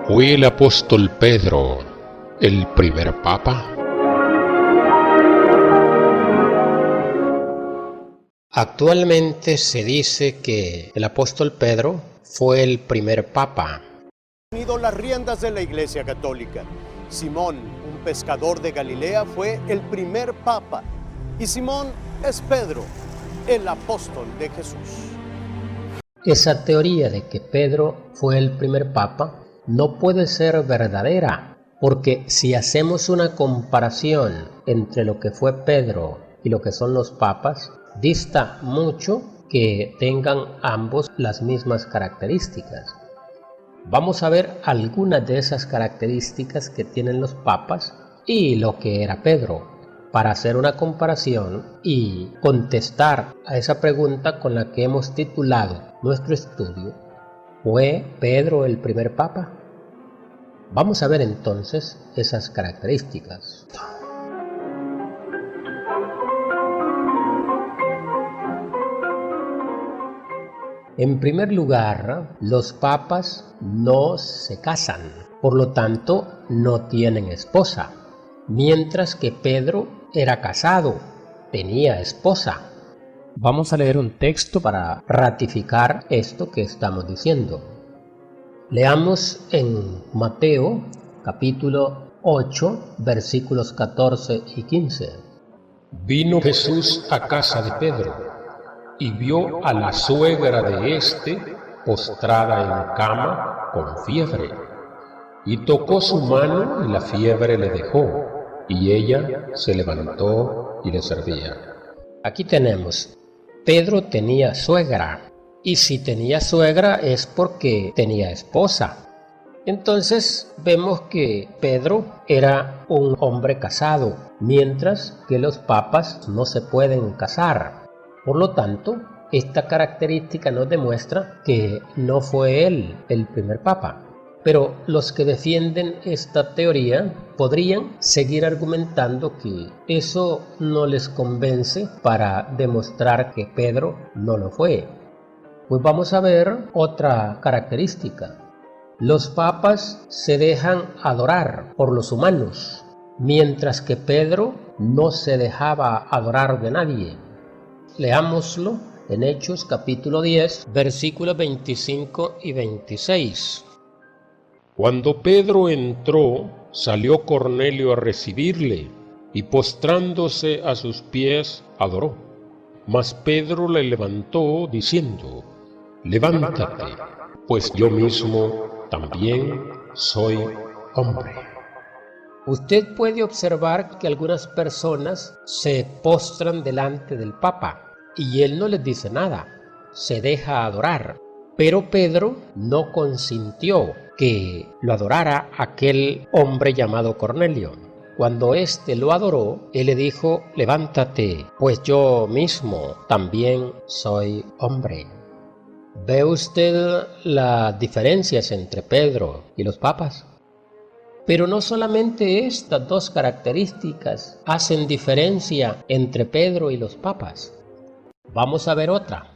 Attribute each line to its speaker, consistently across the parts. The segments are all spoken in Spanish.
Speaker 1: ¿Fue el apóstol Pedro el primer papa?
Speaker 2: Actualmente se dice que el apóstol Pedro fue el primer papa.
Speaker 3: Tenido las riendas de la Iglesia Católica. Simón, un pescador de Galilea, fue el primer papa. Y Simón es Pedro, el apóstol de Jesús.
Speaker 2: Esa teoría de que Pedro fue el primer papa no puede ser verdadera, porque si hacemos una comparación entre lo que fue Pedro y lo que son los papas, dista mucho que tengan ambos las mismas características. Vamos a ver algunas de esas características que tienen los papas y lo que era Pedro, para hacer una comparación y contestar a esa pregunta con la que hemos titulado nuestro estudio: ¿fue Pedro el primer papa? Vamos a ver entonces esas características. En primer lugar, los papas no se casan, por lo tanto no tienen esposa, mientras que Pedro era casado, tenía esposa. Vamos a leer un texto para ratificar esto que estamos diciendo. Leamos en Mateo capítulo 8, versículos 14 y 15.
Speaker 1: Vino Jesús a casa de Pedro y vio a la suegra de éste postrada en cama con fiebre, y tocó su mano y la fiebre le dejó, y ella se levantó y le servía.
Speaker 2: Aquí tenemos, Pedro tenía suegra, y si tenía suegra es porque tenía esposa. Entonces vemos que Pedro era un hombre casado, mientras que los papas no se pueden casar. Por lo tanto, esta característica nos demuestra que no fue él el primer papa. Pero los que defienden esta teoría podrían seguir argumentando que eso no les convence para demostrar que Pedro no lo fue. Pues vamos a ver otra característica. Los papas se dejan adorar por los humanos, mientras que Pedro no se dejaba adorar de nadie. Leámoslo en Hechos capítulo 10, versículos 25 y 26.
Speaker 1: Cuando Pedro entró, salió Cornelio a recibirle, y postrándose a sus pies, adoró. Mas Pedro le levantó, diciendo: Levántate, pues yo mismo también soy hombre.
Speaker 2: Usted puede observar que algunas personas se postran delante del Papa, y él no les dice nada, se deja adorar. Pero Pedro no consintió que lo adorara aquel hombre llamado Cornelio. Cuando éste lo adoró, él le dijo: levántate, pues yo mismo también soy hombre. ¿Ve usted las diferencias entre Pedro y los papas? Pero no solamente estas dos características hacen diferencia entre Pedro y los papas. Vamos a ver otra.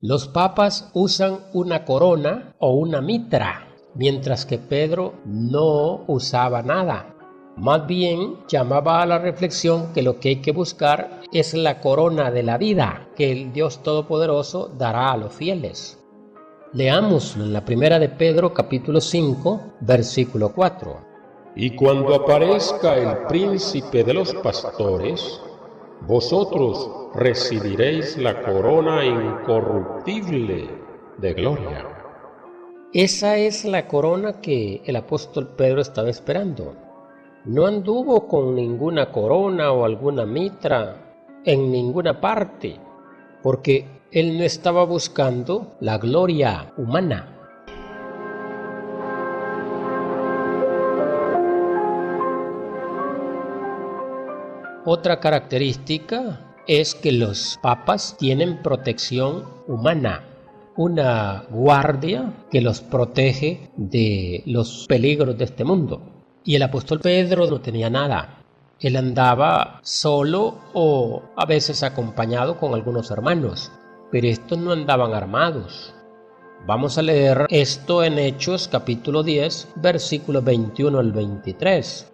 Speaker 2: Los papas usan una corona o una mitra, mientras que Pedro no usaba nada. Más bien llamaba a la reflexión que lo que hay que buscar es la corona de la vida que el Dios Todopoderoso dará a los fieles. Leámoslo en la primera de Pedro capítulo 5, versículo 4.
Speaker 1: Y cuando aparezca el príncipe de los pastores, vosotros recibiréis la corona incorruptible de gloria.
Speaker 2: Esa es la corona que el apóstol Pedro estaba esperando. No anduvo con ninguna corona o alguna mitra en ninguna parte, porque él no estaba buscando la gloria humana. Otra característica es que los papas tienen protección humana, una guardia que los protege de los peligros de este mundo. Y el apóstol Pedro no tenía nada. Él andaba solo o a veces acompañado con algunos hermanos, pero estos no andaban armados. Vamos a leer esto en Hechos capítulo 10, versículos 21 al 23.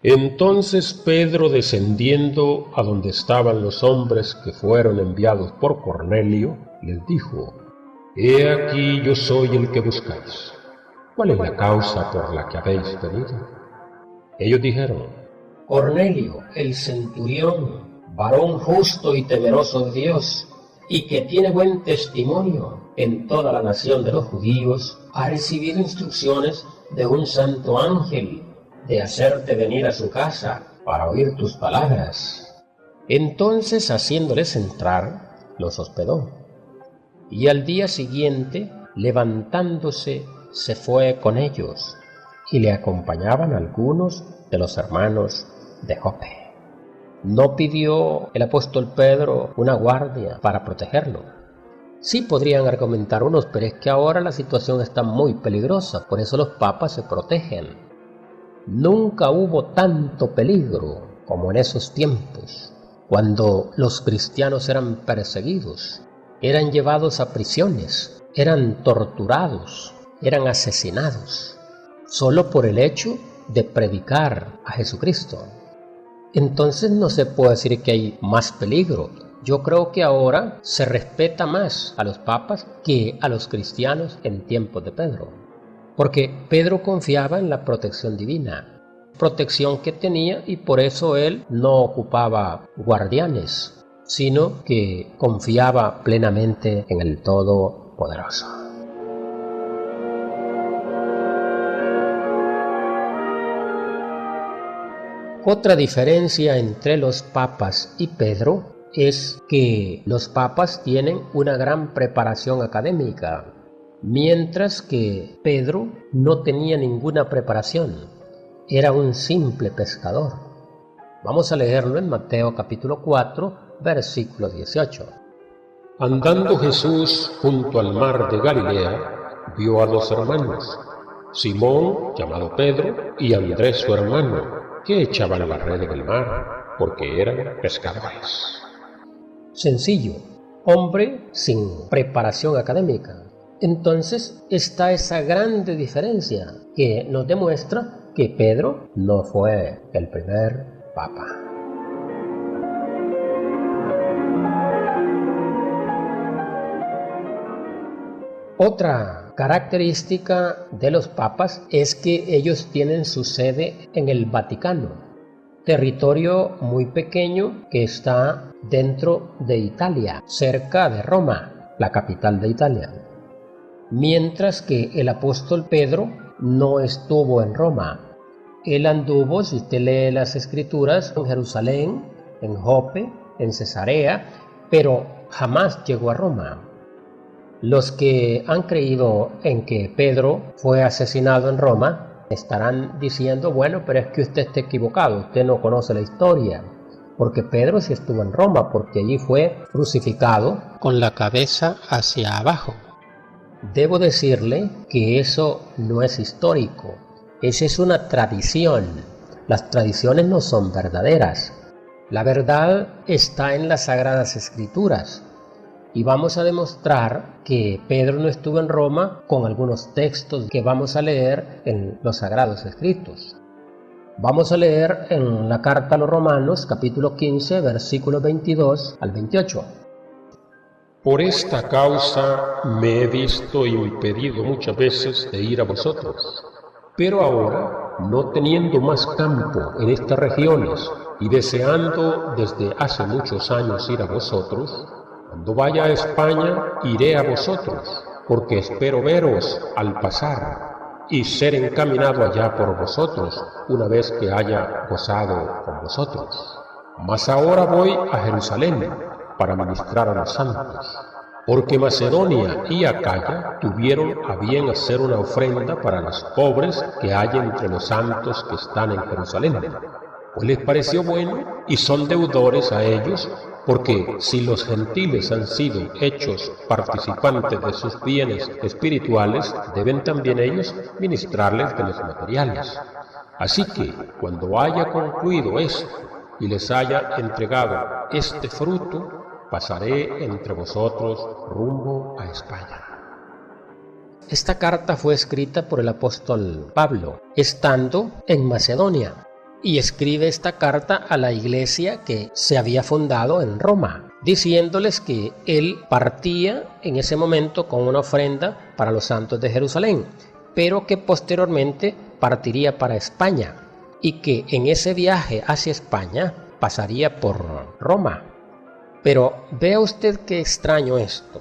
Speaker 1: Entonces Pedro, descendiendo a donde estaban los hombres que fueron enviados por Cornelio, les dijo: He aquí yo soy el que buscáis. ¿Cuál es la causa por la que habéis venido? Ellos dijeron:
Speaker 2: Cornelio, el centurión, varón justo y temeroso de Dios, y que tiene buen testimonio en toda la nación de los judíos, ha recibido instrucciones de un santo ángel de hacerte venir a su casa para oír tus palabras. Entonces, haciéndoles entrar, los hospedó. Y al día siguiente, levantándose, se fue con ellos, y le acompañaban algunos de los hermanos de Jope. No pidió el apóstol Pedro una guardia para protegerlo. Sí podrían argumentar unos, pero es que ahora la situación está muy peligrosa, por eso los papas se protegen. Nunca hubo tanto peligro como en esos tiempos, cuando los cristianos eran perseguidos, eran llevados a prisiones, eran torturados, eran asesinados, solo por el hecho de predicar a Jesucristo. Entonces no se puede decir que hay más peligro. Yo creo que ahora se respeta más a los papas que a los cristianos en tiempos de Pedro. Porque Pedro confiaba en la protección divina, protección que tenía, y por eso él no ocupaba guardianes, sino que confiaba plenamente en el Todopoderoso. Otra diferencia entre los papas y Pedro es que los papas tienen una gran preparación académica, mientras que Pedro no tenía ninguna preparación, era un simple pescador. Vamos a leerlo en Mateo capítulo 4, versículo 18.
Speaker 1: Andando Jesús junto al mar de Galilea, vio a dos hermanos, Simón, llamado Pedro, y Andrés su hermano, que echaban la red en el mar, porque eran pescadores.
Speaker 2: Sencillo, hombre sin preparación académica. Entonces está esa grande diferencia que nos demuestra que Pedro no fue el primer papa. Otra característica de los papas es que ellos tienen su sede en el Vaticano, territorio muy pequeño que está dentro de Italia, cerca de Roma, la capital de Italia. Mientras que el apóstol Pedro no estuvo en Roma. Él anduvo, si usted lee las Escrituras, en Jerusalén, en Jope, en Cesarea, pero jamás llegó a Roma. Los que han creído en que Pedro fue asesinado en Roma estarán diciendo: bueno, pero es que usted está equivocado, usted no conoce la historia, porque Pedro sí estuvo en Roma, porque allí fue crucificado con la cabeza hacia abajo. Debo decirle que eso no es histórico, esa es una tradición. Las tradiciones no son verdaderas. La verdad está en las Sagradas Escrituras. Y vamos a demostrar que Pedro no estuvo en Roma con algunos textos que vamos a leer en los Sagrados Escritos. Vamos a leer en la carta a los Romanos, capítulo 15, versículos 22 al 28.
Speaker 1: Por esta causa me he visto impedido muchas veces de ir a vosotros, pero ahora, no teniendo más campo en estas regiones y deseando desde hace muchos años ir a vosotros, cuando vaya a España iré a vosotros, porque espero veros al pasar y ser encaminado allá por vosotros una vez que haya gozado con vosotros. Mas ahora voy a Jerusalén para ministrar a los santos, porque Macedonia y Acaya tuvieron a bien hacer una ofrenda para los pobres que hay entre los santos que están en Jerusalén. Pues les pareció bueno y son deudores a ellos, porque si los gentiles han sido hechos participantes de sus bienes espirituales, deben también ellos ministrarles de los materiales. Así que, cuando haya concluido esto y les haya entregado este fruto, pasaré entre vosotros rumbo a España.
Speaker 2: Esta carta fue escrita por el apóstol Pablo, estando en Macedonia, y escribe esta carta a la iglesia que se había fundado en Roma, diciéndoles que él partía en ese momento con una ofrenda para los santos de Jerusalén, pero que posteriormente partiría para España, y que en ese viaje hacia España pasaría por Roma. Pero vea usted qué extraño esto.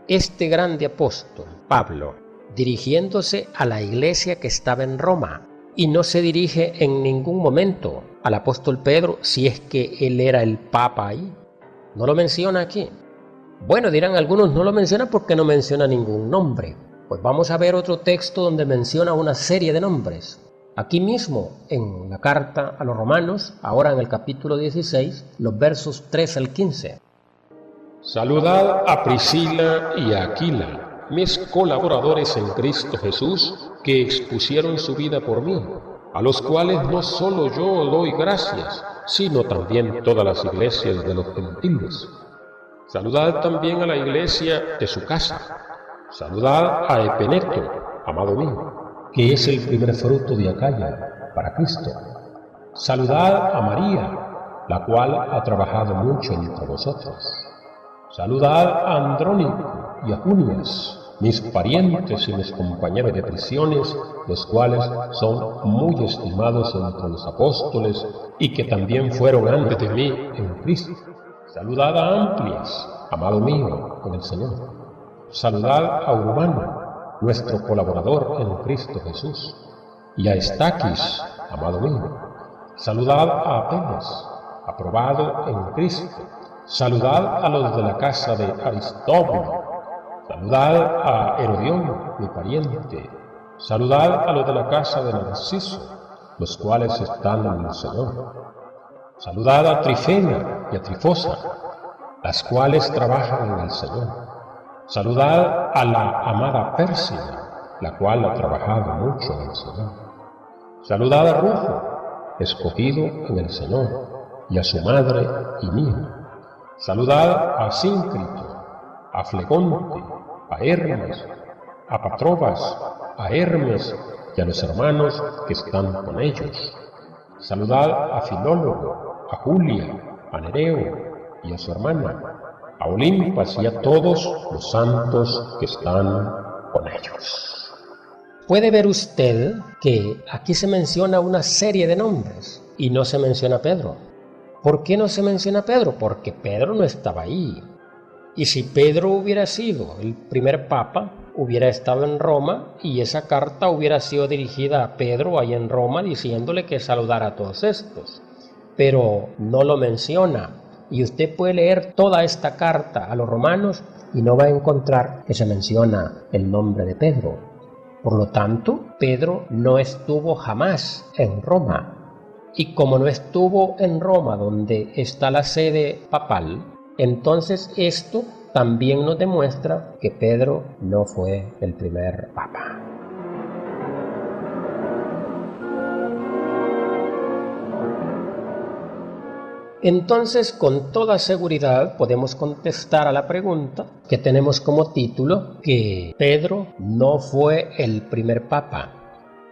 Speaker 2: Este grande apóstol, Pablo, dirigiéndose a la iglesia que estaba en Roma, y no se dirige en ningún momento al apóstol Pedro, si es que él era el papa ahí. No lo menciona aquí. Bueno, dirán algunos, no lo menciona porque no menciona ningún nombre. Pues vamos a ver otro texto donde menciona una serie de nombres. Aquí mismo, en la carta a los romanos, ahora en el capítulo 16, los versos 3 al 15.
Speaker 1: Saludad a Priscila y a Aquila, mis colaboradores en Cristo Jesús, que expusieron su vida por mí, a los cuales no solo yo doy gracias, sino también todas las iglesias de los gentiles. Saludad también a la iglesia de su casa. Saludad a Epeneto, amado mío, que es el primer fruto de Acaya para Cristo. Saludad a María, la cual ha trabajado mucho entre vosotros. Saludad a Andrónico y a Junias, mis parientes y mis compañeros de prisiones, los cuales son muy estimados entre los apóstoles y que también fueron antes de mí en Cristo. Saludad a Amplias, amado mío en el Señor. Saludad a Urbano, nuestro colaborador en Cristo Jesús, y a Estaquis, amado mío. Saludad a Apeles, aprobado en Cristo. Saludad a los de la casa de Aristóbulo. Saludad a Herodión, mi pariente. Saludad a los de la casa de Narciso, los cuales están en el Señor. Saludad a Trifena y a Trifosa, las cuales trabajan en el Señor. Saludad a la amada Pérsida, la cual ha trabajado mucho en el Señor. Saludad a Rufo, escogido en el Señor, y a su madre y mía. Saludad a Síncrito, a Flegonte, a Hermes, a Patrobas, a Hermes y a los hermanos que están con ellos. Saludad a Filólogo, a Julia, a Nereo y a su hermana, a Olimpas y a todos los santos que están con ellos.
Speaker 2: Puede ver usted que aquí se menciona una serie de nombres y no se menciona a Pedro. ¿Por qué no se menciona a Pedro? Porque Pedro no estaba ahí. Y si Pedro hubiera sido el primer papa, hubiera estado en Roma y esa carta hubiera sido dirigida a Pedro ahí en Roma diciéndole que saludara a todos estos. Pero no lo menciona. Y usted puede leer toda esta carta a los romanos y no va a encontrar que se menciona el nombre de Pedro. Por lo tanto, Pedro no estuvo jamás en Roma. Y como no estuvo en Roma, donde está la sede papal, entonces esto también nos demuestra que Pedro no fue el primer papa. Entonces, con toda seguridad podemos contestar a la pregunta que tenemos como título que Pedro no fue el primer papa.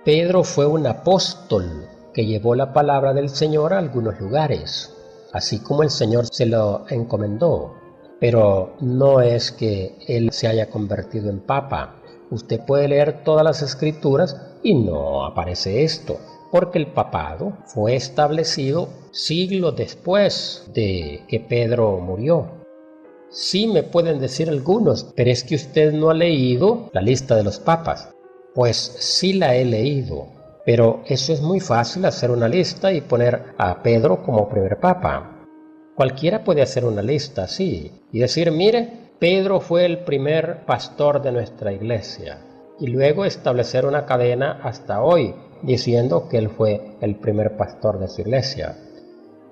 Speaker 2: Pedro fue un apóstol que llevó la palabra del Señor a algunos lugares, así como el Señor se lo encomendó, pero no es que él se haya convertido en papa. Usted puede leer todas las escrituras y no aparece esto, porque el papado fue establecido siglos después de que Pedro murió. Sí me pueden decir algunos, pero es que usted no ha leído la lista de los papas. Pues sí la he leído, pero eso es muy fácil, hacer una lista y poner a Pedro como primer papa. Cualquiera puede hacer una lista así y decir, mire, Pedro fue el primer pastor de nuestra iglesia, y luego establecer una cadena hasta hoy, diciendo que él fue el primer pastor de su iglesia.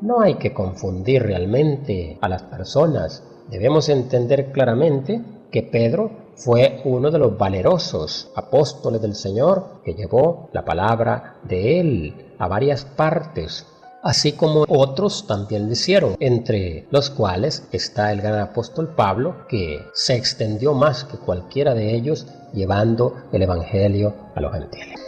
Speaker 2: No hay que confundir realmente a las personas. Debemos entender claramente que Pedro fue uno de los valerosos apóstoles del Señor que llevó la palabra de Él a varias partes, así como otros también lo hicieron, entre los cuales está el gran apóstol Pablo, que se extendió más que cualquiera de ellos llevando el Evangelio a los gentiles.